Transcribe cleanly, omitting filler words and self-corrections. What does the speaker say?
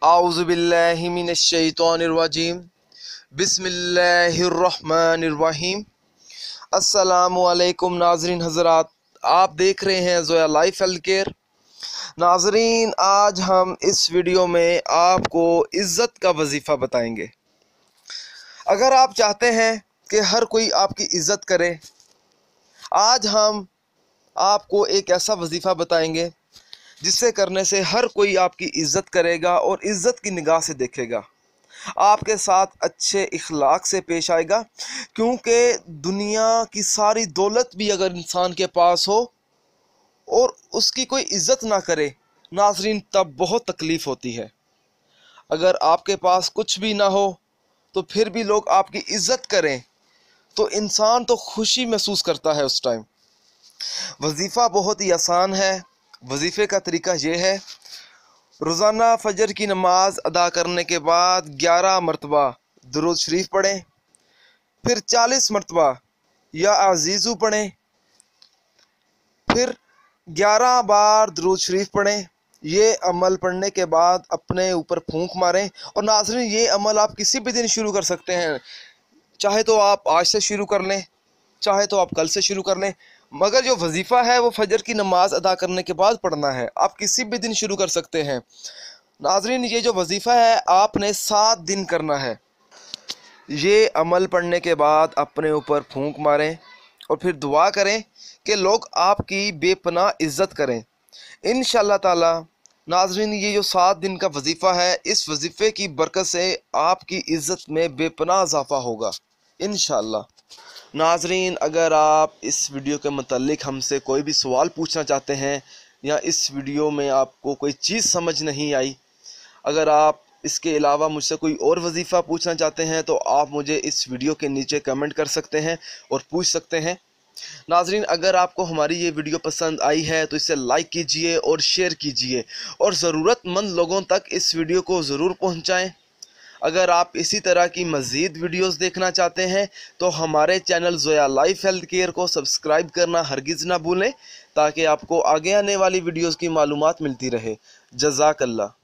आऊज़ु बिल्लाहि मिनश्शैतानिर्रजीम बिस्मिल्लाहिर्रहमानिर्रहीम। अस्सलामु अलैकुम नाज़रीन हज़रात, आप देख रहे हैं ज़ोया लाइफ हेल्थ केयर। नाज़रीन, आज हम इस वीडियो में आपको इज़्ज़त का वजीफ़ा बताएंगे। अगर आप चाहते हैं कि हर कोई आपकी इज़्ज़त करे, आज हम आपको एक ऐसा वजीफ़ा बताएंगे जिससे करने से हर कोई आपकी इज़्ज़त करेगा और इज़्ज़त की निगाह से देखेगा, आपके साथ अच्छे इखलाक से पेश आएगा। क्योंकि दुनिया की सारी दौलत भी अगर इंसान के पास हो और उसकी कोई इज़्ज़त ना करे नाज़रीन, तब बहुत तकलीफ़ होती है। अगर आपके पास कुछ भी ना हो तो फिर भी लोग आपकी इज़्ज़त करें तो इंसान तो खुशी महसूस करता है उस टाइम। वजीफ़ा बहुत ही आसान है। वजीफ़े का तरीका ये है, रोज़ाना फजर की नमाज अदा करने के बाद 11 मरतबा दुरूद शरीफ पढ़ें, फिर 40 मरतबा या अज़ीज़ु पढ़ें, फिर 11 बार दुरूद शरीफ पढ़ें। ये अमल पढ़ने के बाद अपने ऊपर फूंक मारें। और नाज़रीन, ये अमल आप किसी भी दिन शुरू कर सकते हैं, चाहे तो आप आज से शुरू कर लें, चाहे तो आप कल से शुरू कर लें, मगर जो वजीफ़ा है वो फजर की नमाज अदा करने के बाद पढ़ना है। आप किसी भी दिन शुरू कर सकते हैं। नाज़रीन, ये जो वजीफ़ा है आपने 7 दिन करना है। ये अमल पढ़ने के बाद अपने ऊपर फूंक मारें और फिर दुआ करें कि लोग आपकी बेपनाह इज़्ज़त करें। इंशाअल्लाह ताला नाज़रीन, ये जो 7 दिन का वजीफ़ा है, इस वजीफ़े की बरकत से आपकी इज़्ज़त में बेपनाह इजाफ़ा होगा इंशाअल्लाह। नाज़रीन, अगर आप इस वीडियो के मुताल्लिक़ हमसे कोई भी सवाल पूछना चाहते हैं या इस वीडियो में आपको कोई चीज़ समझ नहीं आई, अगर आप इसके अलावा मुझसे कोई और वजीफ़ा पूछना चाहते हैं तो आप मुझे इस वीडियो के नीचे कमेंट कर सकते हैं और पूछ सकते हैं। नाज़रीन, अगर आपको हमारी ये वीडियो पसंद आई है तो इसे लाइक कीजिए और शेयर कीजिए और ज़रूरतमंद लोगों तक इस वीडियो को ज़रूर पहुँचाएँ। अगर आप इसी तरह की मज़ीद वीडियोस देखना चाहते हैं तो हमारे channel Zoya life health care को सब्सक्राइब करना हरगिज़ ना भूलें, ताकि आपको आगे आने वाली वीडियोस की मालूमात मिलती रहे। जज़ाकल्लाह।